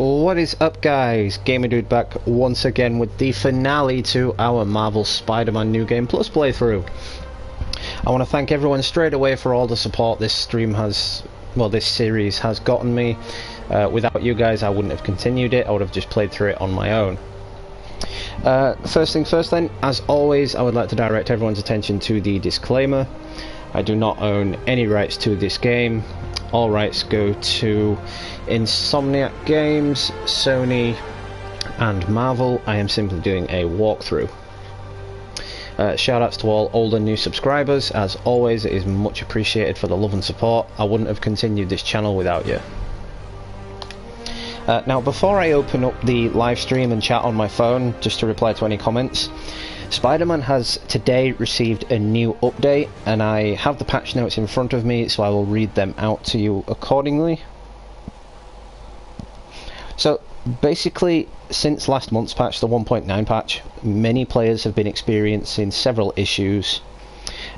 What is up, guys? Gamer Dude back once again with the finale to our Marvel Spider-Man New Game Plus playthrough. I want to thank everyone straight away for all the support this stream has, well, this series has gotten me. Without you guys, I wouldn't have continued it. I would have just played through it on my own. First things first then, as always, I would like to direct everyone's attention to the disclaimer. I do not own any rights to this game. All rights go to Insomniac Games, Sony and Marvel. I am simply doing a walkthrough. Shout outs to all old and new subscribers. As always, it is much appreciated for the love and support. I wouldn't have continued this channel without you. Now, before I open up the live stream and chat on my phone, just to reply to any comments, Spider-Man has today received a new update, and I have the patch notes in front of me, so I will read them out to you accordingly. So, basically, since last month's patch, the 1.9 patch, many players have been experiencing several issues,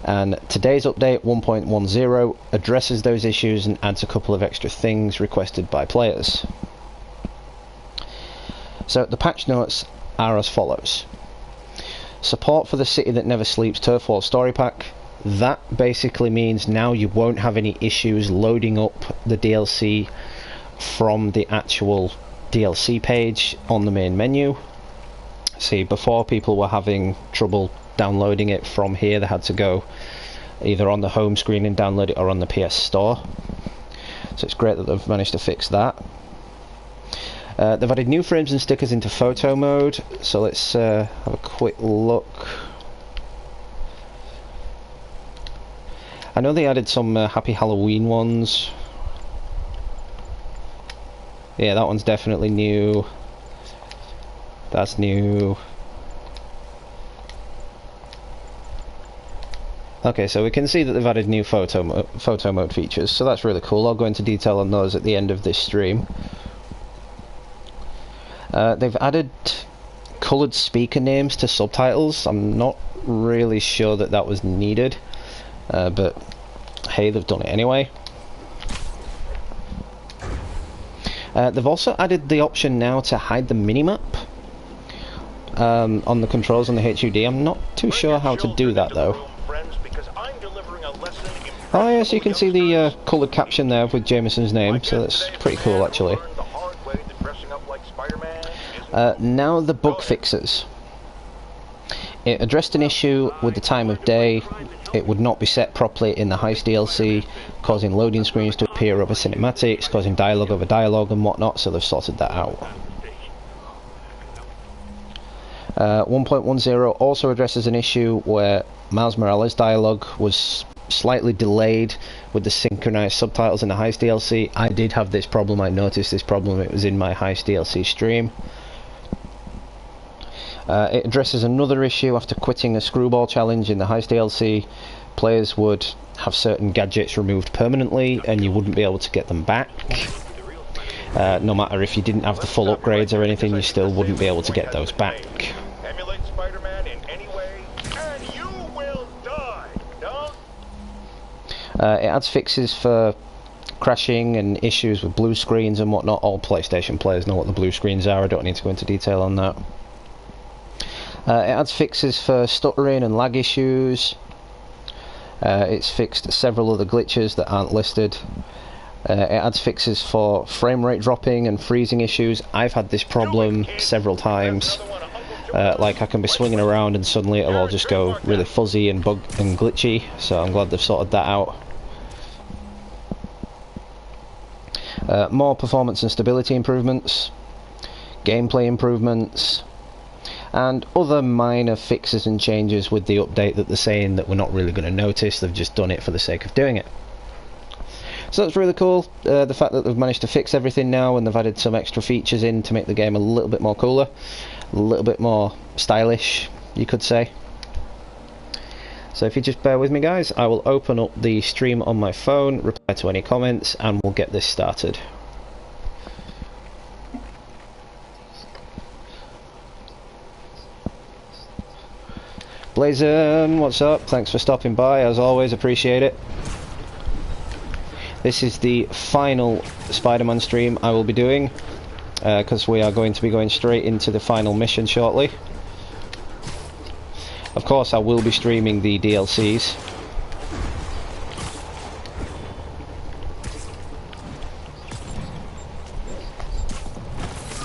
and today's update, 1.10, addresses those issues and adds a couple of extra things requested by players. So, the patch notes are as follows. Support for the City That Never Sleeps Turf War Story Pack. That basically means now you won't have any issues loading up the DLC from the actual DLC page on the main menu. See, before people were having trouble downloading it from here, they had to go either on the home screen and download it or on the PS Store. So it's great that they've managed to fix that. They've added new frames and stickers into photo mode, so let's have a quick look. I know they added some Happy Halloween ones. Yeah, that one's definitely new. That's new. Okay, so we can see that they've added new photo mode features, so that's really cool. I'll go into detail on those at the end of this stream. They've added coloured speaker names to subtitles. I'm not really sure that that was needed, but hey, they've done it anyway. They've also added the option now to hide the minimap on the controls on the HUD. I'm not too sure how to do that though. Oh yes, you can see the coloured caption there with Jameson's name, so that's pretty cool actually. Now the bug fixes. It addressed an issue with the time of day. It would not be set properly in the Heist DLC, causing loading screens to appear over cinematics, causing dialogue over dialogue and whatnot, so they've sorted that out. 1.10 also addresses an issue where Miles Morales' dialogue was slightly delayed with the synchronized subtitles in the Heist DLC. I did have this problem, I noticed this problem, it was in my Heist DLC stream. It addresses another issue after quitting a screwball challenge in the Heist DLC. Players would have certain gadgets removed permanently and you wouldn't be able to get them back. No matter if you didn't have the full upgrades or anything, you still wouldn't be able to get those back. Emulate Spider-Man in any way, and you will die. Don't. It adds fixes for crashing and issues with blue screens and whatnot. All PlayStation players know what the blue screens are, I don't need to go into detail on that. It adds fixes for stuttering and lag issues. It's fixed several other glitches that aren't listed. It adds fixes for frame rate dropping and freezing issues. I've had this problem several times. Like I can be swinging around and suddenly it'll all just go really fuzzy and bug and glitchy, so I'm glad they've sorted that out. More performance and stability improvements, gameplay improvements, and other minor fixes and changes with the update that they're saying that we're not really going to notice. They've just done it for the sake of doing it. So that's really cool, the fact that they've managed to fix everything now and they've added some extra features in to make the game a little bit more cooler, a little bit more stylish, you could say. So if you just bear with me guys, I will open up the stream on my phone, reply to any comments, and we'll get this started. Blazon, what's up? Thanks for stopping by, as always, appreciate it. This is the final Spider-Man stream I will be doing. because we are going to be going straight into the final mission shortly. Of course, I will be streaming the DLCs.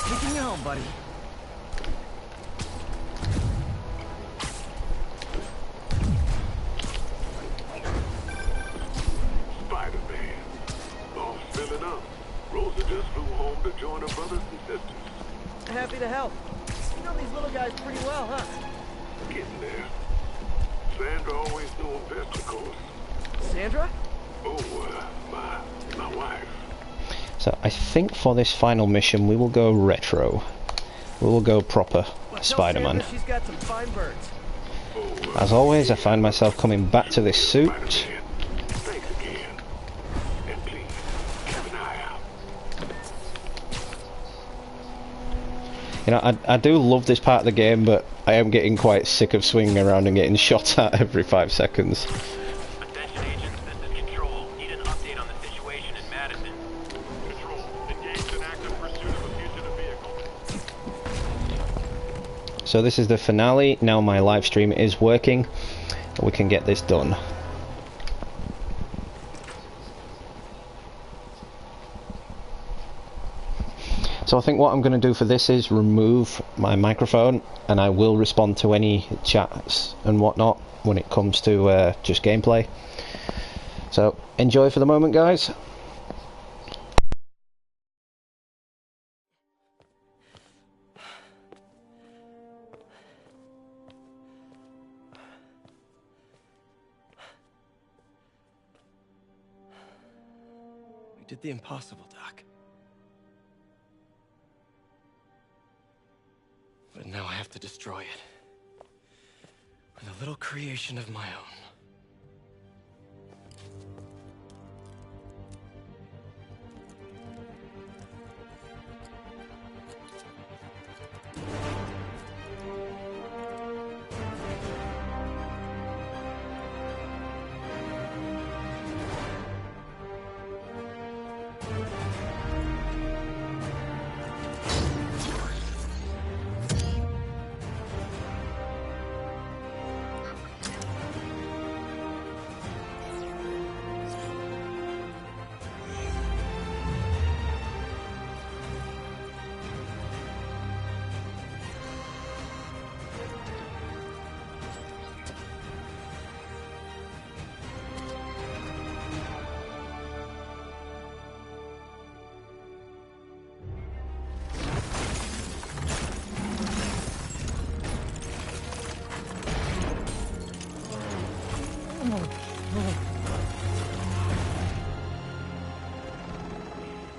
Taking you home, buddy. Spider-Man. All filling up. Rosa just flew home to join her brothers and sisters. Happy to help. You know these little guys pretty well, huh? Getting there. Sandra always knew him best, of course. Sandra? Oh, my wife. So I think for this final mission we will go retro. We will go proper Well, Spider-Man. she's got some fine birds. As always, I find myself coming back to this suit. Spider-Man. Thanks again. And please, keep an eye out. You know, I do love this part of the game, but I am getting quite sick of swinging around and getting shot at every 5 seconds. Attention agents, this is Control. Need an update on the situation in Madison. Control, engaged in active pursuit of a fugitive vehicle. So this is the finale. Now my live stream is working. We can get this done. So I think what I'm going to do for this is remove my microphone, and I will respond to any chats and whatnot when it comes to just gameplay. So enjoy for the moment, guys. We did the impossible, Doc. But now I have to destroy it. With a little creation of my own.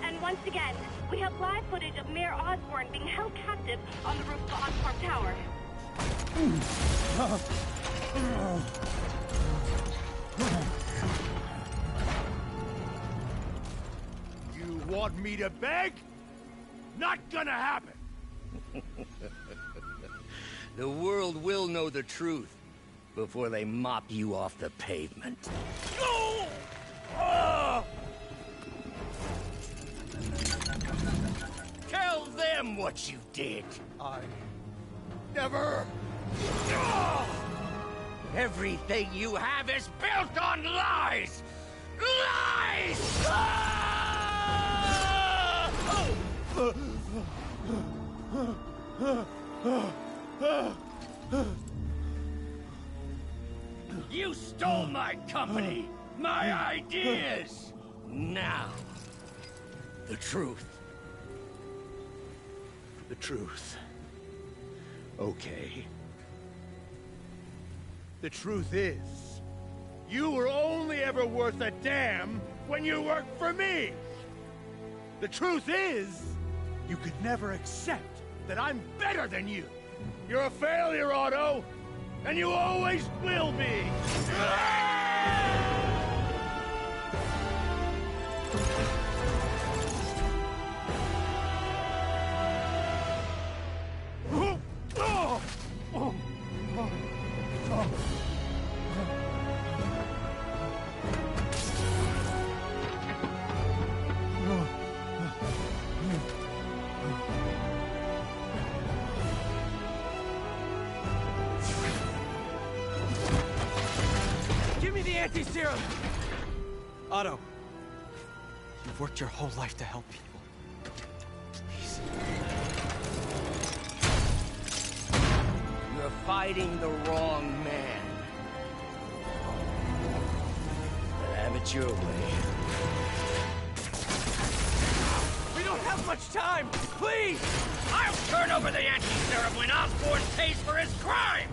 And once again, we have live footage of Mayor Osborn being held captive on the roof of Oscorp Tower. You want me to beg? Not gonna happen. The world will know the truth before they mop you off the pavement. Tell them what you did. I never. Everything you have is built on lies! Lies! You stole my company, my ideas! Now, the truth. The truth. Okay. The truth is, you were only ever worth a damn when you worked for me. The truth is, you could never accept that I'm better than you. You're a failure, Otto, and you always will be. anti-serum! Otto, you've worked your whole life to help people. Please. You're fighting the wrong man. But have it your way. We don't have much time! Please! I'll turn over the anti-serum when Osborn pays for his crime!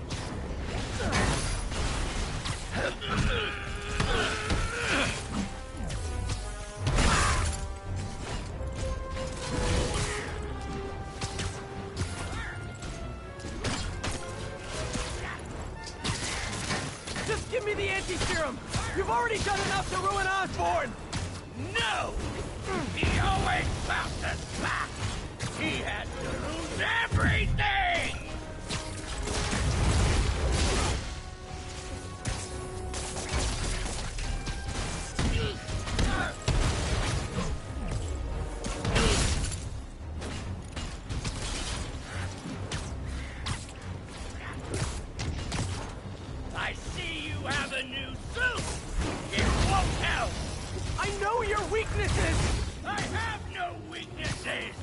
Just give me the anti-serum! You've already done enough to ruin Osborn! No! He always bounces back! He has to lose everything! I see you have a new suit! It won't help! I know your weaknesses! I have no weaknesses!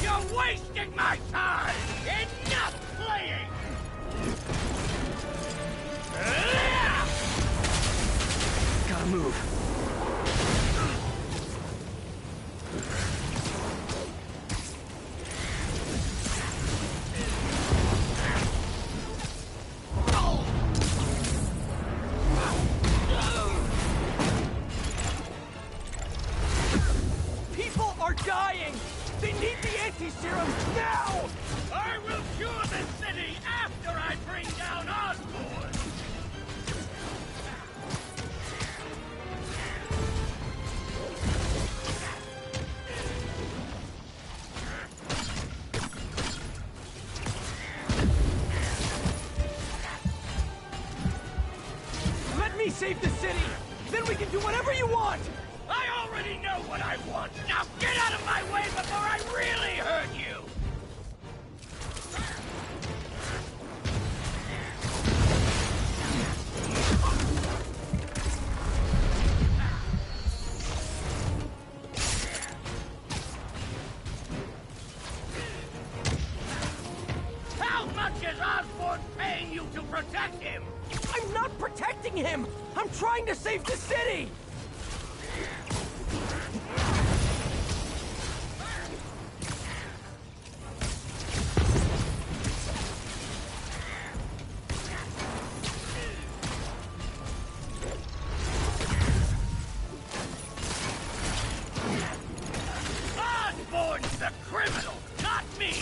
You're wasting my time! Enough playing! Gotta move. People are dying! They need the anti-serum now! I will cure the city after I bring down Osborn! Let me save the city! Then we can do whatever you want! I already know what I want! Now get out of my way before I really hurt you! How much is Osborn paying you to protect him? I'm not protecting him! I'm trying to save the city! Osborn's the criminal, not me!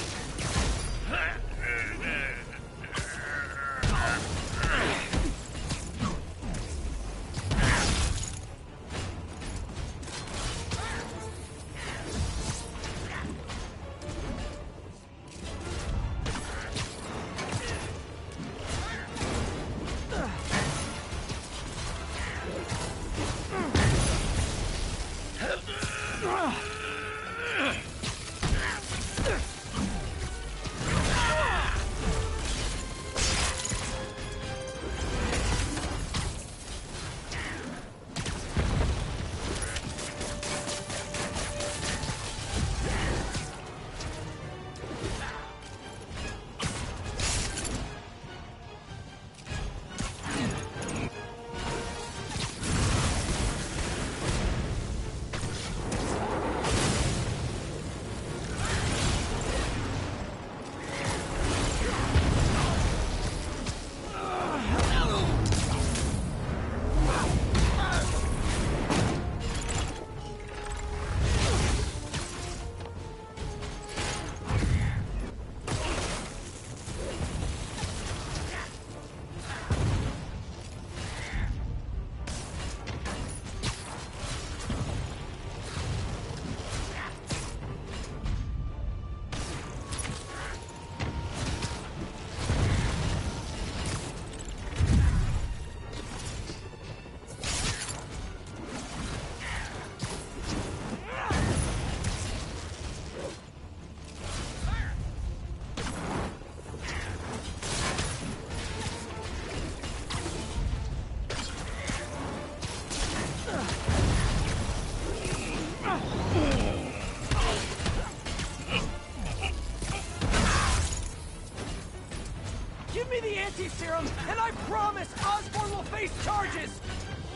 I promise Osborn will face charges!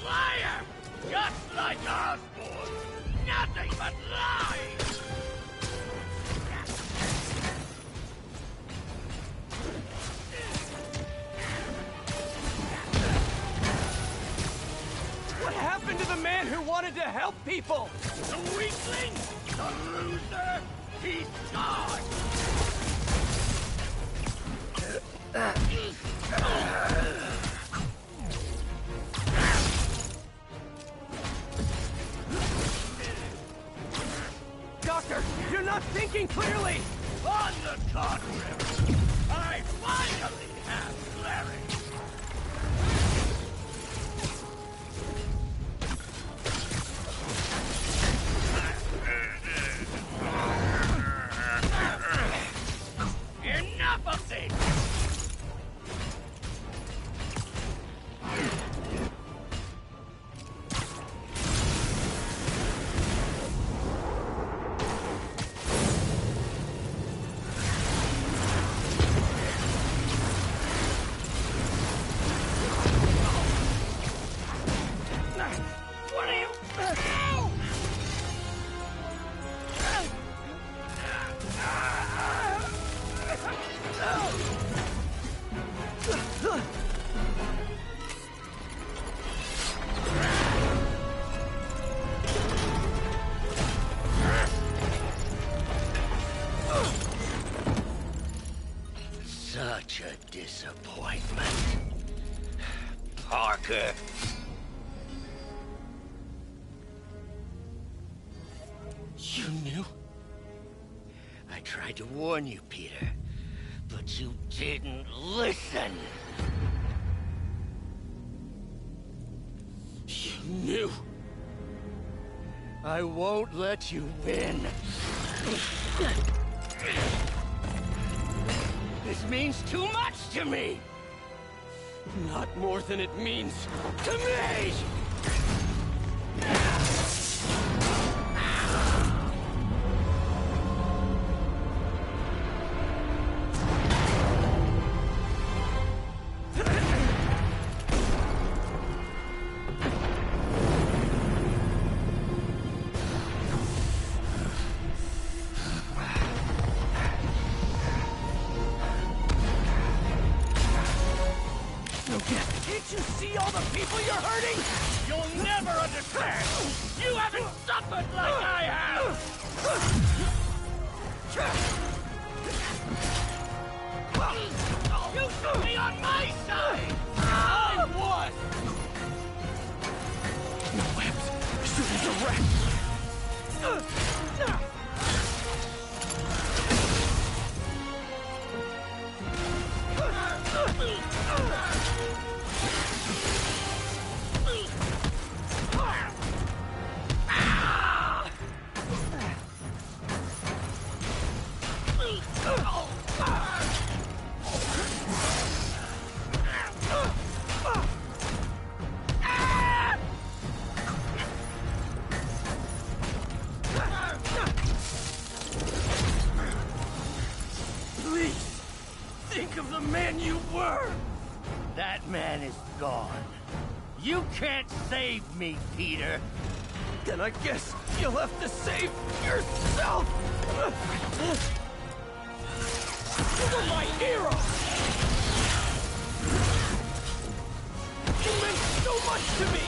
Liar! Just like Osborn! Nothing but lies! What happened to the man who wanted to help people? The weakling! The loser! He's gone! Doctor, you're not thinking clearly! On the contrary, I finally have clarity! Enough of this! What are you... Such a disappointment. Parker. You knew? I tried to warn you, Peter, but you didn't listen. You knew. I won't let you win. This means too much to me! Not more than it means to me! Can't you see all the people you're hurting? You'll never understand! You haven't suffered like I have! You should be on my side! I won! No webs! Shooters are wrecked! Please, think of the man you were! That man is gone. You can't save me, Peter. Then I guess you'll have to save yourself! You were my hero! You meant so much to me!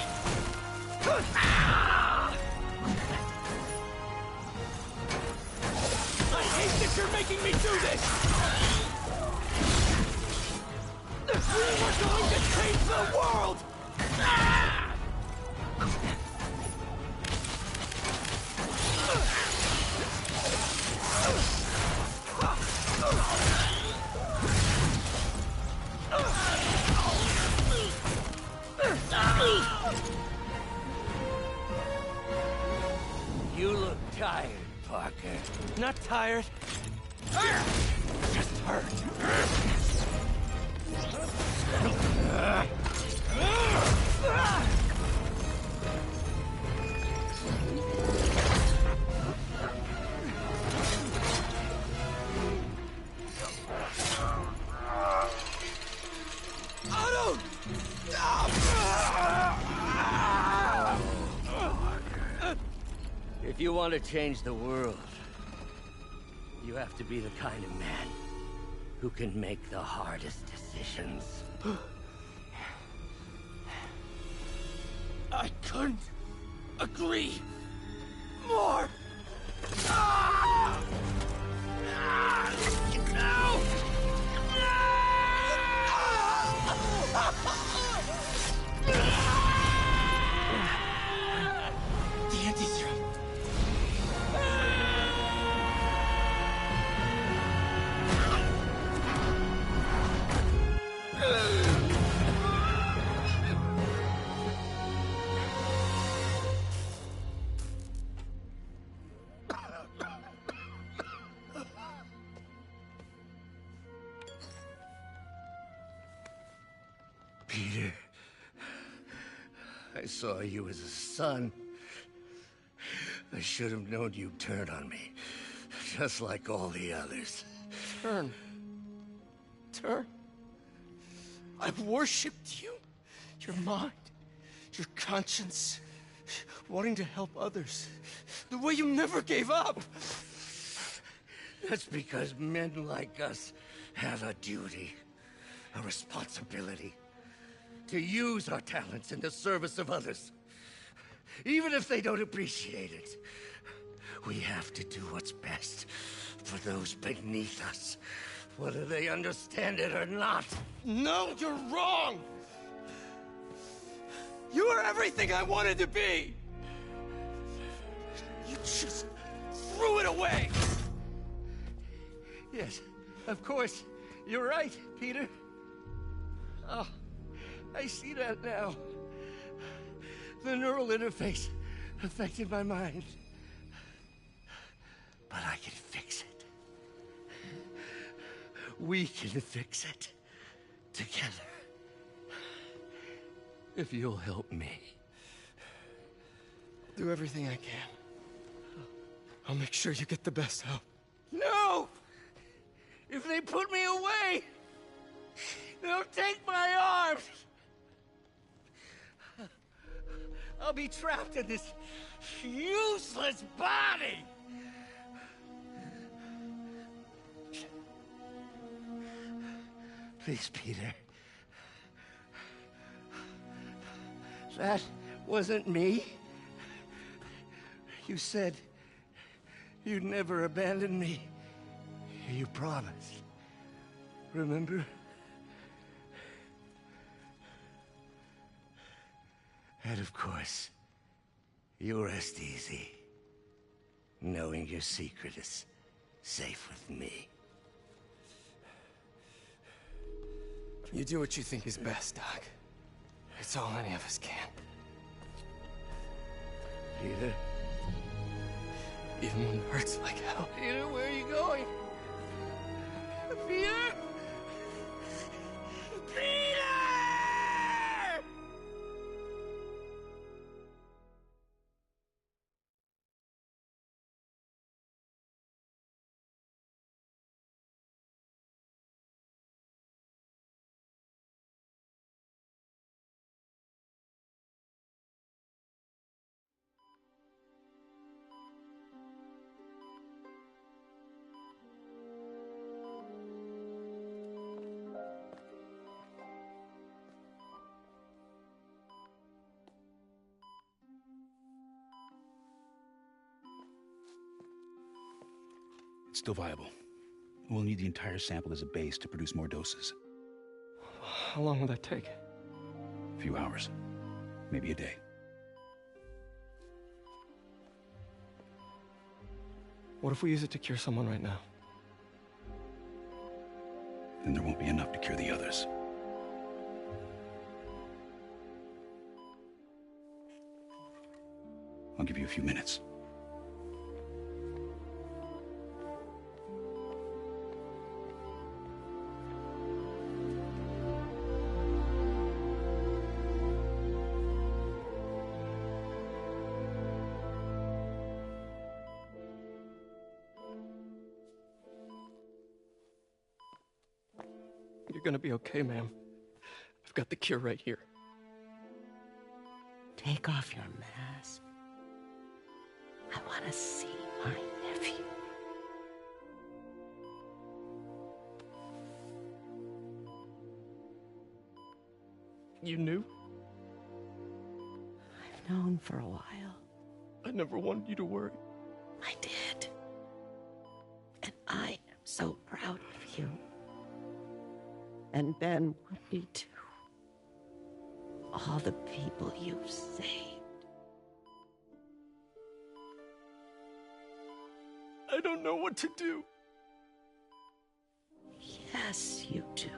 I hate that you're making me do this! We were going to change the world! You look tired, Parker. Not tired. Just hurt. Otto! If you want to change the world, you have to be the kind of man who can make the hardest decisions. I couldn't agree more! No! The anti-serum. Peter, I saw you as a son. I should have known you'd turn on me, just like all the others. Turn. I've worshipped you. Your mind, your conscience, wanting to help others. The way you never gave up. That's because men like us have a duty, a responsibility, to use our talents in the service of others. Even if they don't appreciate it, we have to do what's best for those beneath us, whether they understand it or not. No, you're wrong! You are everything I wanted to be! You just threw it away! Yes, of course. You're right, Peter. Oh, I see that now. The neural interface affected my mind. But I can fix it. We can fix it. Together. If you'll help me. I'll do everything I can. I'll make sure you get the best help. No! If they put me away, they'll take my arms. I'll be trapped in this useless body. Please, Peter. That wasn't me. You said you'd never abandon me. You promised. Remember? And of course, you rest easy, knowing your secret is safe with me. You do what you think is best, Doc. It's all any of us can. Peter? Even when it hurts like hell. Peter, where are you going? Peter? Peter! It's still viable. We'll need the entire sample as a base to produce more doses. How long will that take? A few hours. Maybe a day. What if we use it to cure someone right now? Then there won't be enough to cure the others. I'll give you a few minutes. You're gonna be okay, ma'am. I've got the cure right here. Take off your mask. I want to see my nephew. You knew? I've known for a while. I never wanted you to worry. I did. And I am so proud of you. And Ben would be too. All the people you've saved. I don't know what to do. Yes, you do.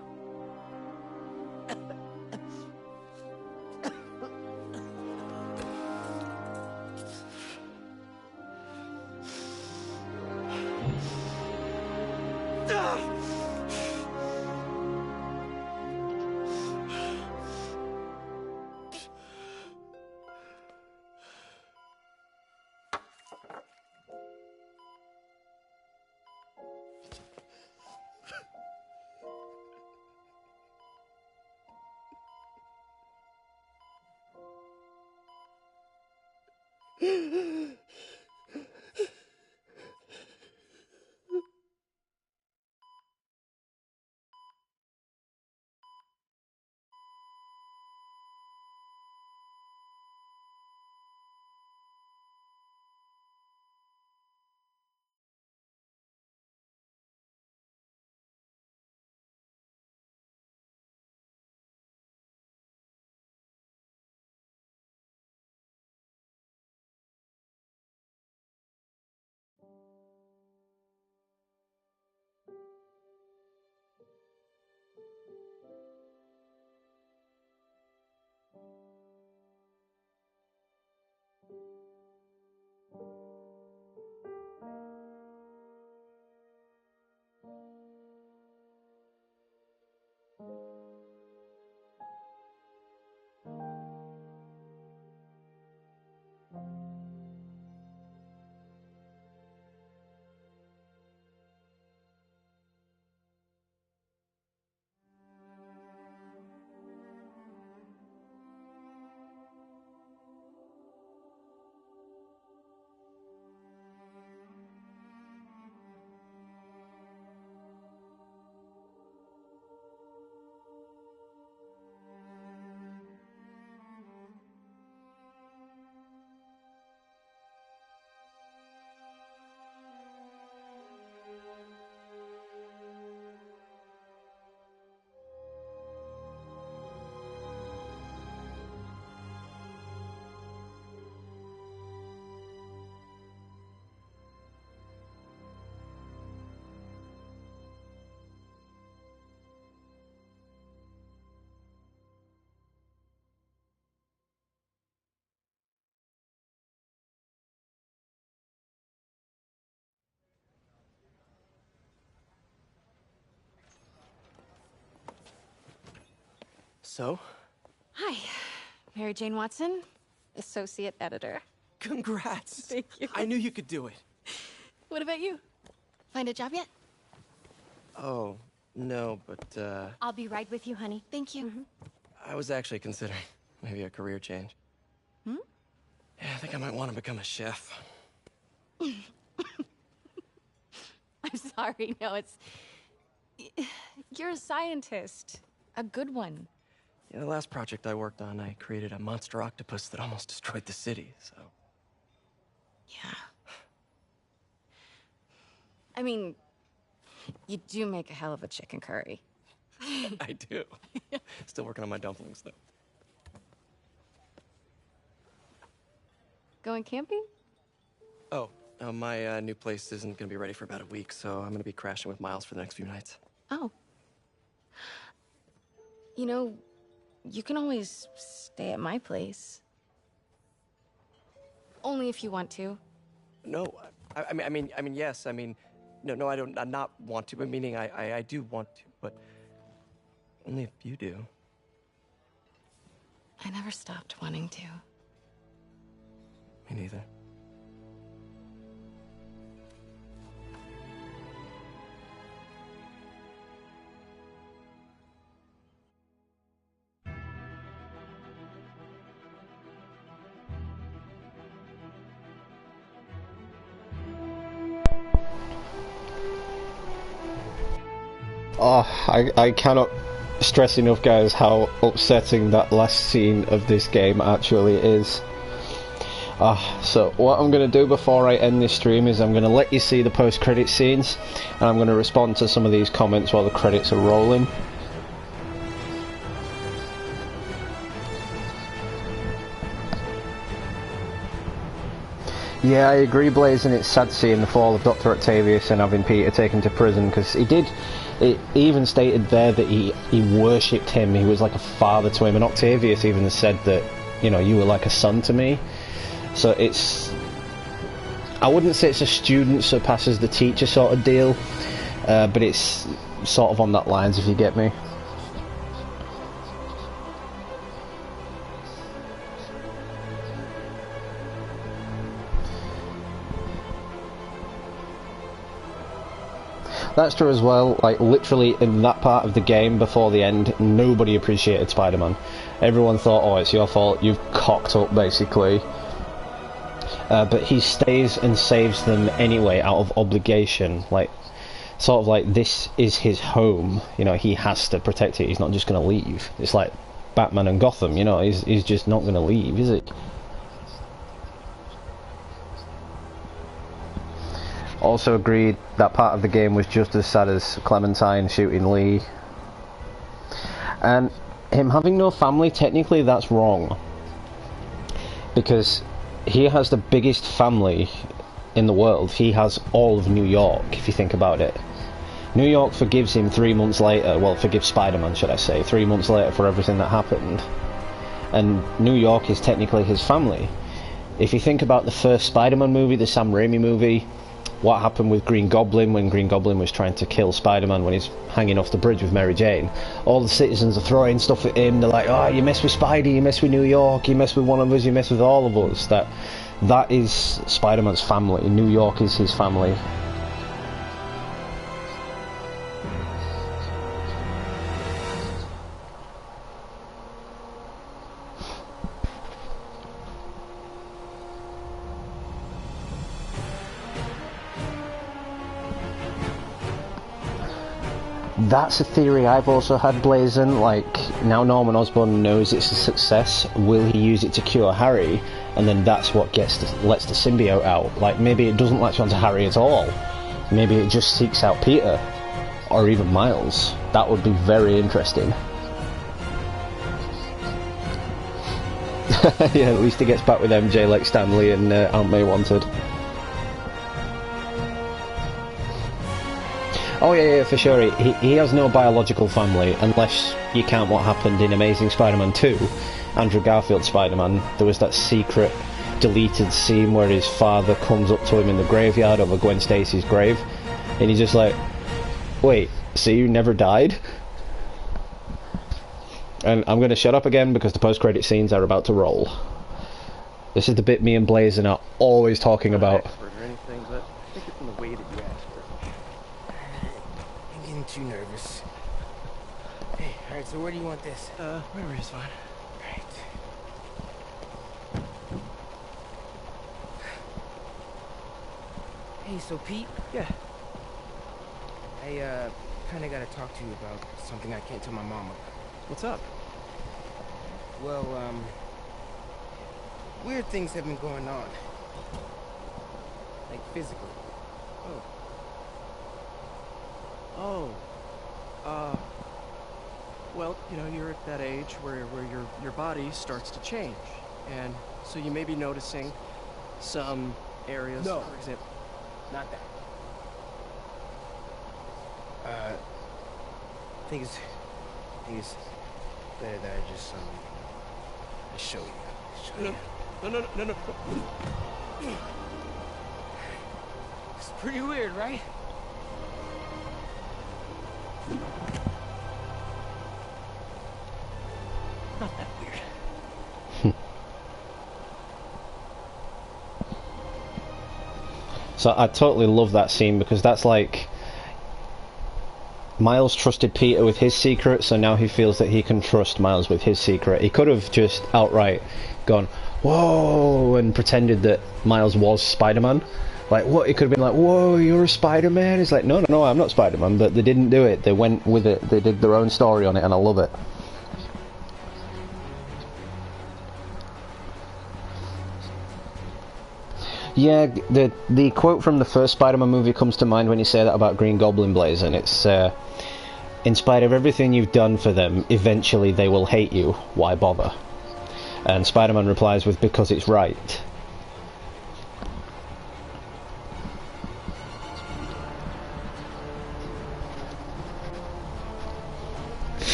So? Hi, Mary Jane Watson, Associate Editor. Congrats! Thank you. I knew you could do it. What about you? Find a job yet? Oh, no, but, I'll be right with you, honey. Thank you. I was actually considering maybe a career change. Hmm? Yeah, I think I might want to become a chef. I'm sorry, no, it's... You're a scientist. A good one. Yeah, the last project I worked on, I created a monster octopus that almost destroyed the city, so... Yeah. I mean, you do make a hell of a chicken curry. I do. Still working on my dumplings, though. Going camping? Oh, my new place isn't gonna be ready for about a week, so I'm gonna be crashing with Miles for the next few nights. Oh. You know, you can always stay at my place. Only if you want to. No, I mean, yes, I mean, no, I don't, I not want to, but meaning I do want to, but only if you do. I never stopped wanting to. Me neither. Oh, I cannot stress enough, guys, how upsetting that last scene of this game actually is. So what I'm going to do before I end this stream is I'm going to let you see the post-credit scenes, and I'm going to respond to some of these comments while the credits are rolling. Yeah, I agree, Blaze, and it's sad seeing the fall of Dr. Octavius and having Peter taken to prison, because he even stated there that he worshipped him, he was like a father to him, and Octavius even said that, you know, you were like a son to me. So it's, I wouldn't say it's a student surpasses the teacher sort of deal, but it's sort of on that lines, if you get me. That's true as well, like literally in that part of the game before the end, nobody appreciated Spider-Man. Everyone thought, oh, it's your fault, you've cocked up basically. But he stays and saves them anyway out of obligation, like, sort of like this is his home, you know, he has to protect it, he's not just going to leave. It's like Batman and Gotham, you know, he's just not going to leave, is he? Also agreed, that part of the game was just as sad as Clementine shooting Lee. And him having no family, technically that's wrong. Because he has the biggest family in the world. He has all of New York, if you think about it. New York forgives him 3 months later, well, forgives Spider-Man, should I say, 3 months later for everything that happened. And New York is technically his family. If you think about the first Spider-Man movie, the Sam Raimi movie, what happened with Green Goblin when Green Goblin was trying to kill Spider-Man when he's hanging off the bridge with Mary Jane. All the citizens are throwing stuff at him, they're like, oh, you mess with Spidey, you mess with New York, you mess with one of us, you mess with all of us. That is Spider-Man's family. New York is his family. That's a theory I've also had, Blazing. Like, now Norman Osborn knows it's a success, will he use it to cure Harry? And then that's what lets the symbiote out. Like, maybe it doesn't latch onto Harry at all. Maybe it just seeks out Peter. Or even Miles. That would be very interesting. Yeah, at least he gets back with MJ like Stanley and Aunt May wanted. Oh yeah, for sure. He has no biological family, unless you count what happened in Amazing Spider-Man 2, Andrew Garfield's Spider-Man. There was that secret deleted scene where his father comes up to him in the graveyard over Gwen Stacy's grave, and he's just like, wait, so you never died? And I'm going to shut up again because the post-credit scenes are about to roll. This is the bit me and Blazin are always talking about. Too nervous. Hey, alright, so where do you want this? Wherever is fine. Right. Hey, so Pete? Yeah? I, kinda gotta talk to you about something I can't tell my mom about. What's up? Well, weird things have been going on. Like, physically. Oh. Well, you know, you're at that age where your body starts to change. And so you may be noticing some areas, No. for example. Not that. I think it's better that I just, I show you. No. It's pretty weird, right? Not that weird. So I totally love that scene because that's like Miles trusted Peter with his secret, so now he feels that he can trust Miles with his secret. He could have just outright gone, whoa, and pretended that Miles was Spider-Man, Like, what? It could have been like, whoa, you're a Spider-Man? It's like, no, I'm not Spider-Man, but they didn't do it. They went with it. They did their own story on it, and I love it. Yeah, the quote from the first Spider-Man movie comes to mind when you say that about Green Goblin, Blaze, and it's, in spite of everything you've done for them, eventually they will hate you. Why bother? And Spider-Man replies with, because it's right.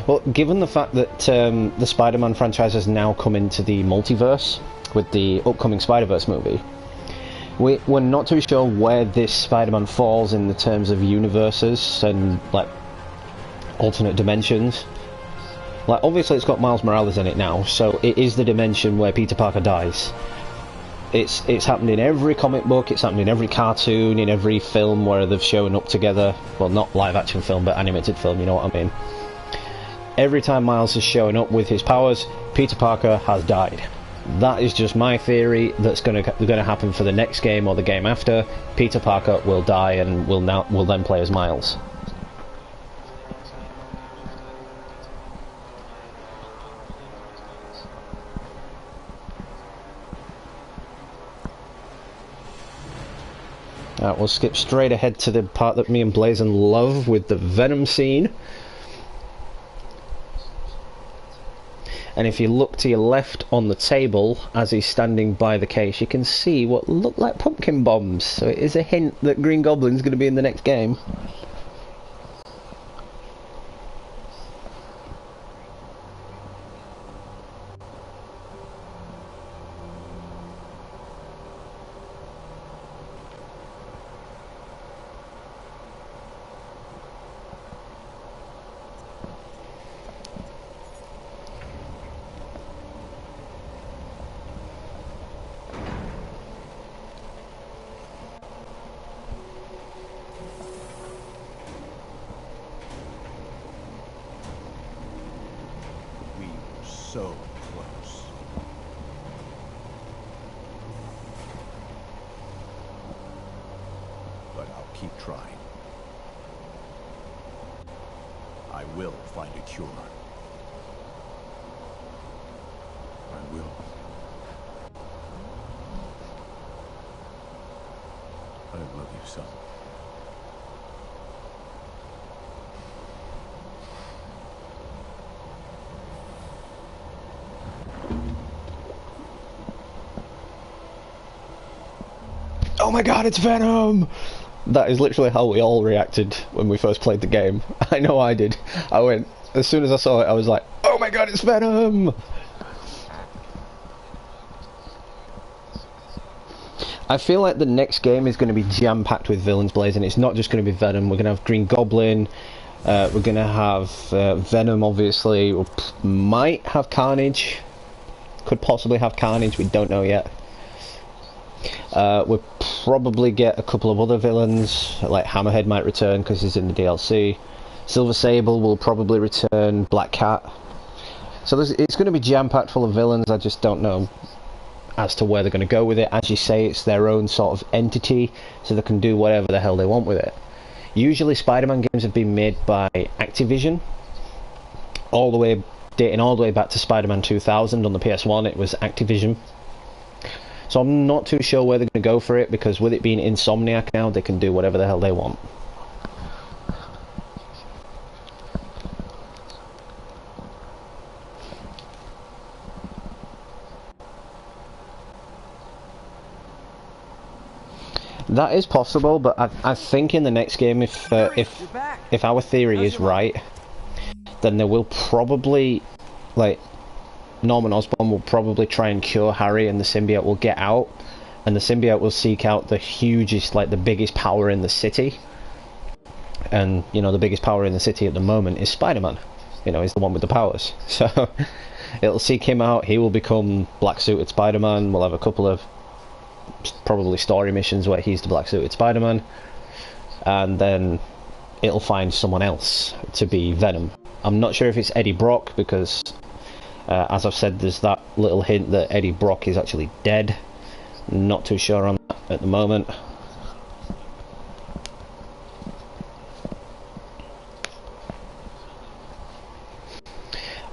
Well, given the fact that the Spider-Man franchise has now come into the multiverse with the upcoming Spider-Verse movie, we're not too sure where this Spider-Man falls in the terms of universes and, like, alternate dimensions. Like, obviously it's got Miles Morales in it now, so it is the dimension where Peter Parker dies. It's happened in every comic book, it's happened in every cartoon, in every film where they've shown up together. Well, not live-action film, but animated film, you know what I mean. Every time Miles is showing up with his powers, Peter Parker has died. That is just my theory that's going to happen for the next game or the game after. Peter Parker will die and will then play as Miles. We'll skip straight ahead to the part that me and Blazin love with the Venom scene. And if you look to your left on the table as he's standing by the case, you can see what look like pumpkin bombs. So it is a hint that Green Goblin's going to be in the next game. So close. But I'll keep trying. I will find a cure. I will. I love you, son. Oh my god, it's Venom! That is literally how we all reacted when we first played the game. I know I did. I went, as soon as I saw it, I was like, oh my god, it's Venom! I feel like the next game is going to be jam-packed with villains, Blaze, and it's not just going to be Venom. We're going to have Green Goblin, we're going to have Venom, obviously, we might have Carnage, could possibly have Carnage, we don't know yet. We'll probably get a couple of other villains, like Hammerhead might return because he's in the DLC. Silver Sable will probably return, Black Cat. So it's going to be jam-packed full of villains. I just don't know as to where they're going to go with it. As you say, it's their own sort of entity, so they can do whatever the hell they want with it. Usually Spider-Man games have been made by Activision, dating all the way back to Spider-Man 2000 on the PS1, it was Activision. So I'm not too sure where they're going to go for it, because with it being Insomniac now, they can do whatever the hell they want. That is possible, but I think in the next game, if our theory is right, then they will probably, like, Norman Osborn will probably try and cure Harry, and the symbiote will get out, and the symbiote will seek out the hugest, like the biggest power in the city. And, you know, the biggest power in the city at the moment is Spider-Man. You know, he's the one with the powers. So, it'll seek him out, he will become black-suited Spider-Man, we'll have a couple of probably story missions where he's the black-suited Spider-Man, and then it'll find someone else to be Venom. I'm not sure if it's Eddie Brock, because as I've said, there's that little hint that Eddie Brock is actually dead. Not too sure on that. at the moment.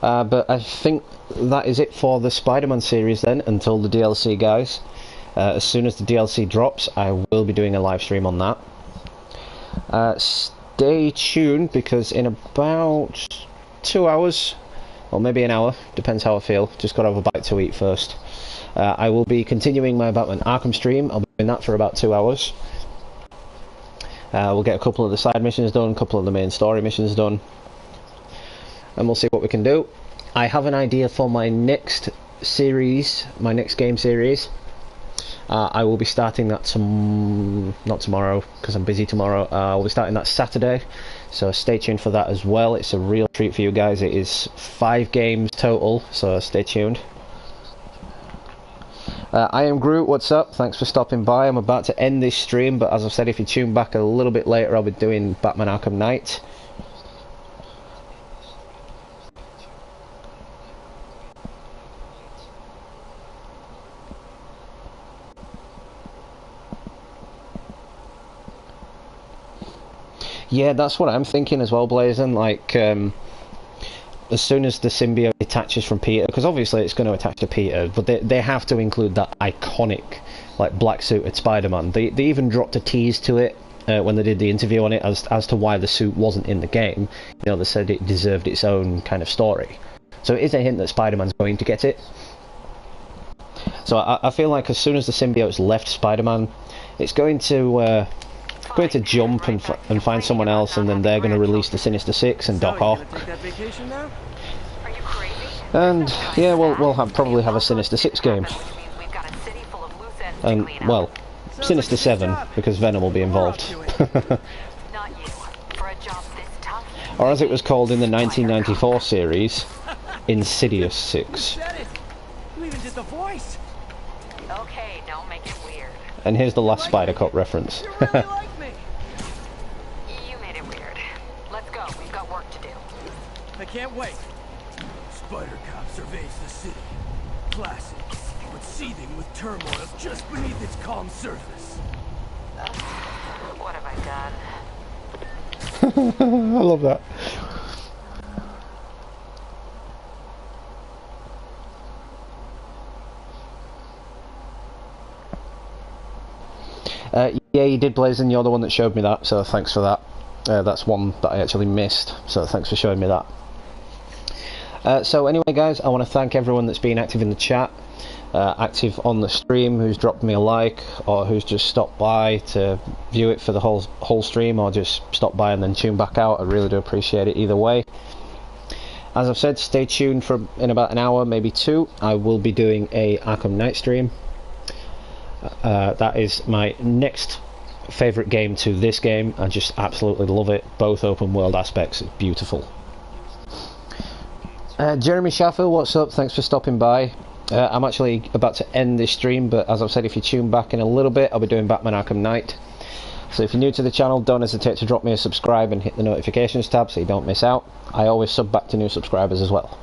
But I think that is it for the Spider-Man series then, until the DLC, guys. As soon as the DLC drops, I will be doing a live stream on that. Stay tuned, because in about 2 hours, or maybe an hour, depends how I feel, just got to have a bite to eat first, I will be continuing my Batman Arkham stream. I'll be doing that for about 2 hours. We'll get a couple of the side missions done, a couple of the main story missions done, and we'll see what we can do. I have an idea for my next series, my next game series. I will be starting that not tomorrow, because I'm busy tomorrow. I'll be starting that Saturday, so stay tuned for that as well. It's a real treat for you guys. It is 5 games total, so stay tuned. I am Groot, what's up? Thanks for stopping by. I'm about to end this stream, but as I've said, if you tune back a little bit later, I'll be doing Batman Arkham Knight. Yeah, that's what I'm thinking as well, Blazing. Like, as soon as the symbiote attaches from Peter, because obviously it's going to attach to Peter, but they have to include that iconic, like, black-suited Spider-Man. They even dropped a tease to it when they did the interview on it as to why the suit wasn't in the game. You know, they said it deserved its own kind of story. So it is a hint that Spider-Man's going to get it. So I feel like as soon as the symbiote's left Spider-Man, it's going to jump and find someone else, and then they're going to release the Sinister Six and Doc Ock. And yeah, we'll probably have a Sinister Six game. And well, Sinister 7, because Venom will be involved. Or as it was called in the 1994 series, Insidious 6. You even did the voice. Okay, don't make it weird. And here's the last Spider Cop reference. I can't wait. Spider Cop surveys the city. Placid, but seething with turmoil just beneath its calm surface. What have I done? I love that. Yeah, you did, Blazing. You're the one that showed me that, so thanks for that. That's one that I actually missed, so thanks for showing me that. So anyway, guys, I want to thank everyone that's been active in the chat, active on the stream, who's dropped me a like, or who's just stopped by to view it for the whole stream, or just stop by and then tune back out. I really do appreciate it either way. As I've said, stay tuned for in about an hour, maybe 2. I will be doing a Arkham Knight stream. That is my next favourite game to this game. I just absolutely love it. Both open world aspects, it's beautiful. Jeremy Shaffer, what's up? Thanks for stopping by. I'm actually about to end this stream, but as I've said, if you tune back in a little bit, I'll be doing Batman Arkham Knight. So if you're new to the channel, don't hesitate to drop me a subscribe and hit the notifications tab so you don't miss out. I always sub back to new subscribers as well.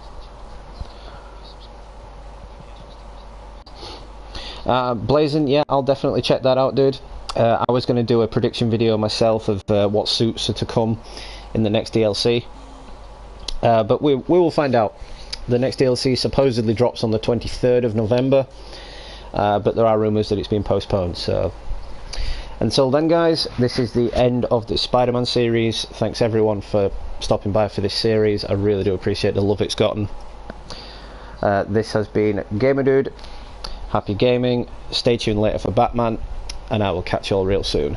Blazing, yeah, I'll definitely check that out, dude. I was going to do a prediction video myself of what suits are to come in the next DLC. But we will find out. The next DLC supposedly drops on the 23rd of November, but there are rumours that it's been postponed. So until then, guys, this is the end of the Spider-Man series. Thanks everyone for stopping by for this series. I really do appreciate the love it's gotten. This has been Gamer Dude. Happy gaming. Stay tuned later for Batman, and I will catch you all real soon.